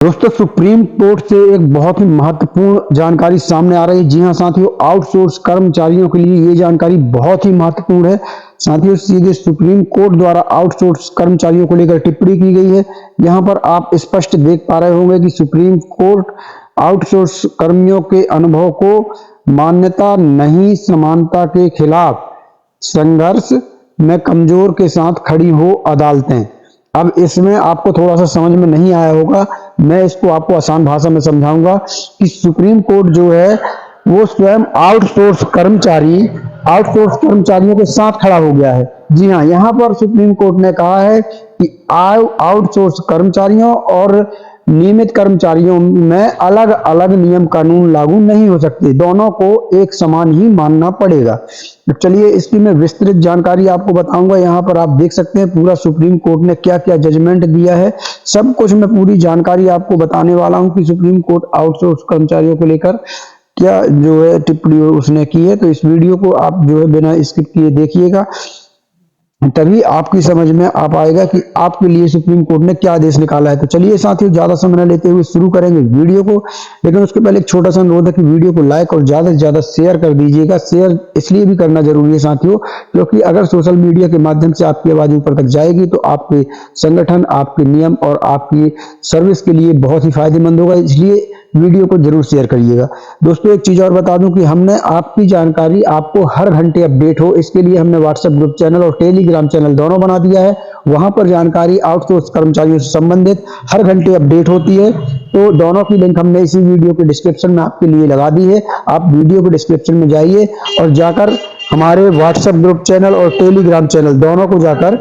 दोस्तों, supreme court से एक बहुत ही महत्वपूर्ण जानकारी सामने आ रही है। जी हां साथियों, आउटसोर्स कर्मचारियों के लिए ये जानकारी बहुत ही महत्वपूर्ण है। साथियों, सीधे सुप्रीम कोर्ट द्वारा आउटसोर्स कर्मचारियों को लेकर टिप्पणी की गई है। यहां पर आप स्पष्ट देख पा रहे होंगे कि सुप्रीम कोर्ट आउटसोर्स कर्मियों के अनुभव को मान्यता नहीं समानता के खिलाफ संघर्ष में कमजोर के साथ खड़ी हो अदालतें। अब इसमें आपको थोड़ा सा समझ में नहीं आया होगा, मैं इसको आपको आसान भाषा में समझाऊंगा कि सुप्रीम कोर्ट जो है वो स्वयं आउटसोर्स कर्मचारियों के साथ खड़ा हो गया है। जी हाँ, यहाँ पर सुप्रीम कोर्ट ने कहा है कि आउटसोर्स कर्मचारियों और नियमित कर्मचारियों में अलग अलग नियम कानून लागू नहीं हो सकते, दोनों को एक समान ही मानना पड़ेगा। तो चलिए इसकी मैं विस्तृत जानकारी आपको बताऊंगा। यहाँ पर आप देख सकते हैं पूरा सुप्रीम कोर्ट ने क्या क्या जजमेंट दिया है, सब कुछ मैं पूरी जानकारी आपको बताने वाला हूँ कि सुप्रीम कोर्ट आउटसोर्स कर्मचारियों को लेकर क्या जो है टिप्पणी उसने की है। तो इस वीडियो को आप जो है बिना स्किप किए देखिएगा, तभी आपकी समझ में आ पाएगा कि आपके लिए सुप्रीम कोर्ट ने क्या आदेश निकाला है। तो चलिए साथियों, ज्यादा समय न लेते हुए शुरू करेंगे वीडियो को। लेकिन उसके पहले एक छोटा सा अनुरोध है कि वीडियो को लाइक और ज्यादा से ज्यादा शेयर कर दीजिएगा। शेयर इसलिए भी करना जरूरी है साथियों, क्योंकि अगर सोशल मीडिया के माध्यम से आपकी आवाज ऊपर तक जाएगी तो आपके संगठन, आपके नियम और आपकी सर्विस के लिए बहुत ही फायदेमंद होगा। इसलिए वीडियो को जरूर शेयर करिएगा। दोस्तों, एक चीज और बता दूं कि हमने आपकी जानकारी आपको हर घंटे अपडेट हो, इसके लिए हमने व्हाट्सएप ग्रुप चैनल और टेलीग्राम चैनल दोनों बना दिया है। वहां पर जानकारी आउटसोर्स कर्मचारियों से संबंधित हर घंटे अपडेट होती है। तो दोनों की लिंक हमने इसी वीडियो के डिस्क्रिप्शन में आपके लिए लगा दी है। आप वीडियो के डिस्क्रिप्शन में जाइए और जाकर हमारे व्हाट्सएप ग्रुप चैनल और टेलीग्राम चैनल दोनों को जाकर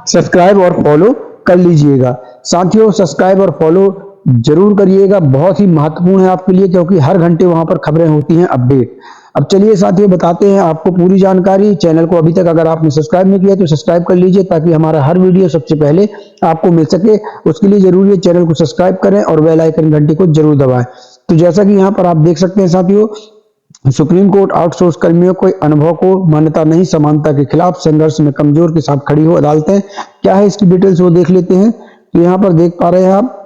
सब्सक्राइब और फॉलो कर लीजिएगा। साथियों, सब्सक्राइब और फॉलो जरूर करिएगा, बहुत ही महत्वपूर्ण है आपके लिए, क्योंकि हर घंटे वहां पर खबरें होती हैं अपडेट। अब चलिए साथियों, बताते हैं आपको पूरी जानकारी। चैनल को अभी तक अगर आपने सब्सक्राइब नहीं किया तो सब्सक्राइब कर लीजिए, ताकि हमारा हर वीडियो सबसे पहले आपको मिल सके। उसके लिए जरूरी है चैनल को सब्सक्राइब करें और बेल आइकन घंटी को जरूर दबाएं। तो जैसा कि यहाँ पर आप देख सकते हैं साथियों, सुप्रीम कोर्ट आउटसोर्स कर्मियों के अनुभव को मान्यता नहीं समानता के खिलाफ संघर्ष में कमजोर के साथ खड़ी हो अदालतें। क्या है इसकी डिटेल्स वो देख लेते हैं। तो यहाँ पर देख पा रहे हैं आप,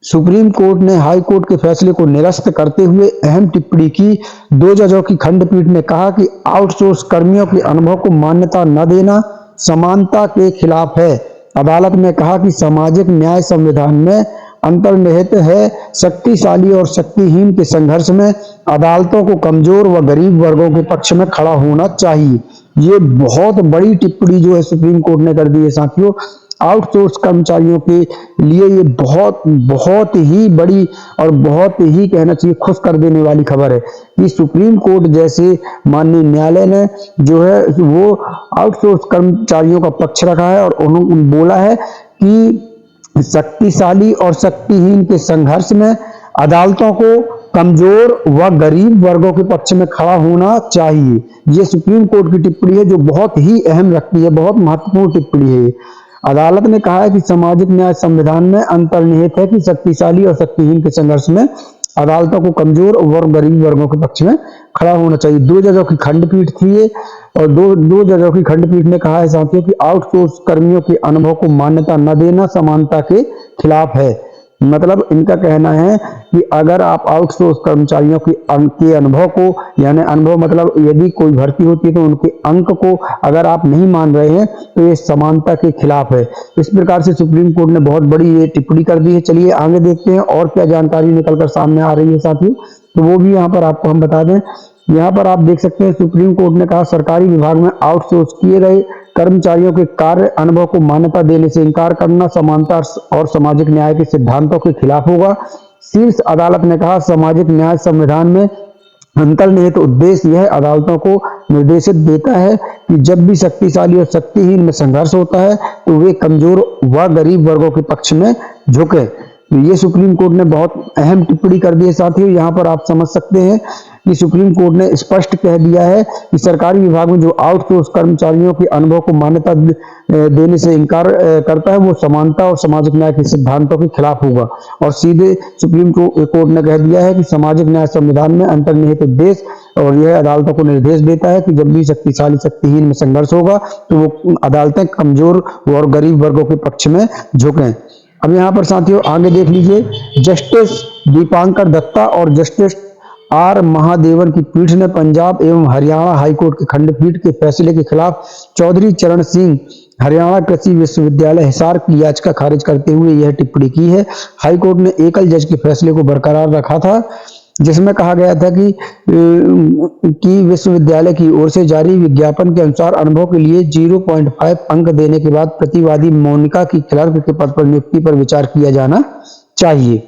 सुप्रीम कोर्ट ने हाई कोर्ट के फैसले को निरस्त करते हुए अहम टिप्पणी की। 2 जजों की खंडपीठ ने कहा कि आउटसोर्स कर्मियों के अनुभव को मान्यता न देना समानता के खिलाफ है। अदालत ने कहा कि सामाजिक न्याय संविधान में अंतर्निहित है। शक्तिशाली और शक्तिहीन के संघर्ष में अदालतों को कमजोर व गरीब वर्गों के पक्ष में खड़ा होना चाहिए। ये बहुत बड़ी टिप्पणी जो है सुप्रीम कोर्ट ने कर दी है साथियों। आउटसोर्स कर्मचारियों के लिए ये बहुत बहुत ही बड़ी और बहुत ही कहना चाहिए खुश कर देने वाली खबर है कि सुप्रीम कोर्ट जैसे माननीय न्यायालय ने जो है वो आउटसोर्स कर्मचारियों का पक्ष रखा है और उन्होंने बोला है कि शक्तिशाली और शक्तिहीन के संघर्ष में अदालतों को कमजोर व गरीब वर्गों के पक्ष में खड़ा होना चाहिए। ये सुप्रीम कोर्ट की टिप्पणी है जो बहुत ही अहम रखती है, बहुत महत्वपूर्ण टिप्पणी है। अदालत ने कहा है कि सामाजिक न्याय संविधान में अंतर्निहित है कि शक्तिशाली और शक्तिहीन के संघर्ष में अदालतों को कमजोर और गरीब वर्गों के पक्ष में खड़ा होना चाहिए। 2 जजों की खंडपीठ थी ये, और दो जजों की खंडपीठ ने कहा है साथियों कि आउटसोर्स कर्मियों के अनुभव को मान्यता न देना समानता के खिलाफ है। मतलब इनका कहना है कि अगर आप आउटसोर्स कर्मचारियों के अनुभव को, यानी अनुभव मतलब यदि कोई भर्ती होती है तो उनके अंक को अगर आप नहीं मान रहे हैं तो ये समानता के खिलाफ है। इस प्रकार से सुप्रीम कोर्ट ने बहुत बड़ी ये टिप्पणी कर दी है। चलिए आगे देखते हैं और क्या जानकारी निकलकर सामने आ रही है साथियों, तो वो भी यहाँ पर आपको हम बता दें। यहाँ पर आप देख सकते हैं सुप्रीम कोर्ट ने कहा सरकारी विभाग में आउटसोर्स किए गए कर्मचारियों के कार्य अनुभव को मान्यता देने से इंकार करना समानता और सामाजिक न्याय के सिद्धांतों के खिलाफ होगा। शीर्ष अदालत ने कहा सामाजिक न्याय संविधान में अंतर्निहित उद्देश्य यह अदालतों को निर्देशित देता है कि जब भी शक्तिशाली और शक्तिहीन में संघर्ष होता है तो वे कमजोर व गरीब वर्गों के पक्ष में झुके। ये सुप्रीम कोर्ट ने बहुत अहम टिप्पणी कर दी है साथियों। यहाँ पर आप समझ सकते हैं कि सुप्रीम कोर्ट ने स्पष्ट कह दिया है कि सरकारी विभाग में जो आउटसोर्स कर्मचारियों के अनुभव को मान्यता देने से इंकार करता है वो समानता और सामाजिक न्याय के सिद्धांतों के खिलाफ होगा। और सीधे सुप्रीम कोर्ट ने कह दिया है कि सामाजिक न्याय संविधान में अंतर्निहित उद्देश्य और यह अदालतों को निर्देश देता है कि जब भी शक्तिशाली शक्तिहीन में संघर्ष होगा तो वो अदालतें कमजोर और गरीब वर्गों के पक्ष में झुकें। अब यहाँ पर साथियों आगे देख लीजिए, जस्टिस दीपांकर दत्ता और जस्टिस आर महादेवन की पीठ ने पंजाब एवं हरियाणा हाईकोर्ट के खंडपीठ के फैसले के खिलाफ चौधरी चरण सिंह हरियाणा कृषि विश्वविद्यालय हिसार की याचिका खारिज करते हुए यह टिप्पणी की है। हाईकोर्ट ने एकल जज के फैसले को बरकरार रखा था, जिसमें कहा गया था कि विश्वविद्यालय की ओर से जारी विज्ञापन के अनुसार अनुभव के लिए 0.5 अंक देने के बाद प्रतिवादी मोनिका की क्लर्क के पद पर नियुक्ति पर विचार किया जाना चाहिए।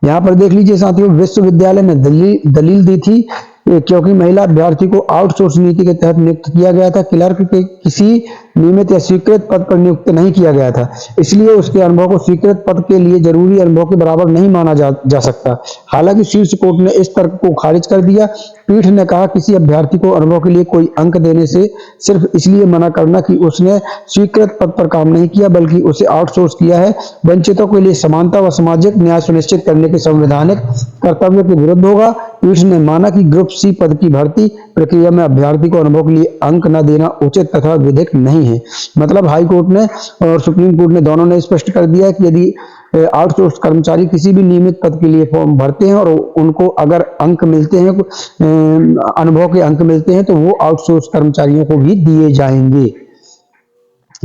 यहाँ पर देख लीजिए साथियों, विश्वविद्यालय ने दलील दी थी क्योंकि महिला अभ्यर्थी को आउटसोर्स नीति के तहत नियुक्त किया गया था, क्लर्क के किसी नियमित या स्वीकृत पद पर नियुक्त नहीं किया गया था, इसलिए उसके अनुभव को स्वीकृत पद के लिए जरूरी अनुभव के बराबर नहीं माना जा सकता। हालांकि शीर्ष कोर्ट ने इस तर्क को खारिज कर दिया। पीठ ने कहा किसी अभ्यर्थी को अनुभव के लिए कोई अंक देने से सिर्फ इसलिए मना करना कि उसने स्वीकृत पद पर काम नहीं किया बल्कि उसे आउटसोर्स किया है, वंचितों के लिए समानता व सामाजिक न्याय सुनिश्चित करने के संवैधानिक कर्तव्य के विरुद्ध होगा। पीठ ने माना कि ग्रुप सी पद की भर्ती प्रक्रिया में अभ्यर्थी को अनुभव के लिए अंक न देना उचित तथा विधिक नहीं है। मतलब हाई कोर्ट ने और सुप्रीम कोर्ट ने दोनों ने स्पष्ट कर दिया कि यदि आउटसोर्स कर्मचारी किसी भी नियमित पद के लिए फॉर्म भरते हैं और उनको अगर अंक मिलते हैं, अनुभव के अंक मिलते हैं, तो वो आउटसोर्स कर्मचारियों को भी दिए जाएंगे।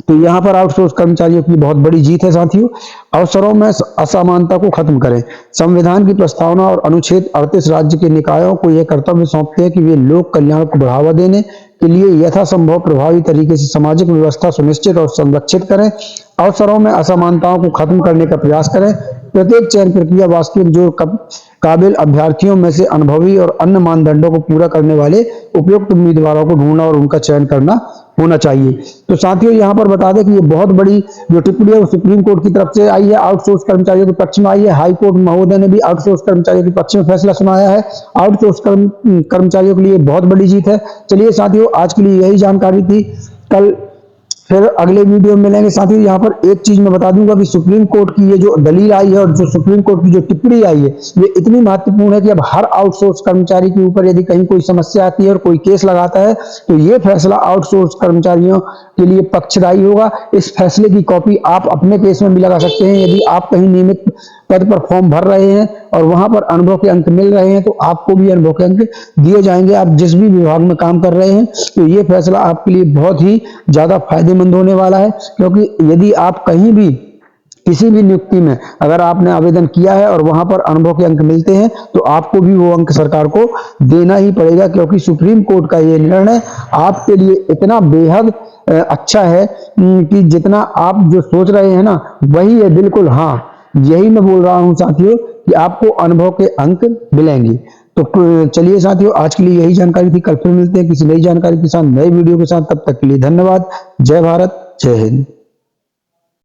तो यहाँ पर आउटसोर्स कर्मचारियों की बहुत बड़ी जीत है साथियों। अवसरों में असमानता को खत्म करें। संविधान की प्रस्तावना और अनुच्छेद 38 राज्य के निकायों को यह कर्तव्य सौंपते हैं कि वे लोक कल्याण को बढ़ावा देने के लिए यथासंभव प्रभावी तरीके से सामाजिक व्यवस्था सुनिश्चित और संरक्षित करें। अवसरों में असमानताओं को खत्म करने का प्रयास करें। प्रत्येक चयन प्रक्रिया वास्तविक जो काबिल अभ्यर्थियों में से अनुभवी और अन्य मानदंडों को पूरा करने वाले उपयुक्त उम्मीदवारों को ढूंढना और उनका चयन करना होना चाहिए। तो साथियों यहाँ पर बता दें कि ये बहुत बड़ी जो टिप्पणी है वो सुप्रीम कोर्ट की तरफ से आई है, आउटसोर्स कर्मचारियों के पक्ष में आई है। हाई कोर्ट महोदय ने भी आउटसोर्स कर्मचारियों के पक्ष में फैसला सुनाया है। आउटसोर्स कर्मचारियों के लिए बहुत बड़ी जीत है। चलिए साथियों, आज के लिए यही जानकारी थी। कल फिर अगले वीडियो में मिलेंगे। साथियों यहाँ पर एक चीज मैं बता दूंगा कि सुप्रीम कोर्ट की ये जो दलील आई है और जो सुप्रीम कोर्ट की जो टिप्पणी आई है ये इतनी महत्वपूर्ण है कि अब हर आउटसोर्स कर्मचारी के ऊपर यदि कहीं कोई समस्या आती है और कोई केस लगाता है तो ये फैसला आउटसोर्स कर्मचारियों के लिए पक्षदायी होगा। इस फैसले की कॉपी आप अपने केस में भी लगा सकते हैं। यदि आप कहीं नियमित पद पर फॉर्म भर रहे हैं और वहां पर अनुभव के अंक मिल रहे हैं तो आपको भी अनुभव के अंक दिए जाएंगे, आप जिस भी विभाग में काम कर रहे हैं। तो ये फैसला आपके लिए बहुत ही ज्यादा फायदेमंद होने वाला है, क्योंकि यदि आप कहीं भी किसी भी नियुक्ति में अगर आपने आवेदन किया है और वहां पर अनुभव के अंक मिलते हैं तो आपको भी वो अंक सरकार को देना ही पड़ेगा, क्योंकि सुप्रीम कोर्ट का ये निर्णय आपके लिए इतना बेहद अच्छा है कि जितना आप जो सोच रहे हैं ना वही है बिल्कुल। हाँ, यही मैं बोल रहा हूं साथियों कि आपको अनुभव के अंक मिलेंगे। तो चलिए साथियों, आज के लिए यही जानकारी थी। कल फिर मिलते हैं किसी नई जानकारी के साथ, नए वीडियो के साथ। तब तक के लिए धन्यवाद। जय भारत, जय हिंद।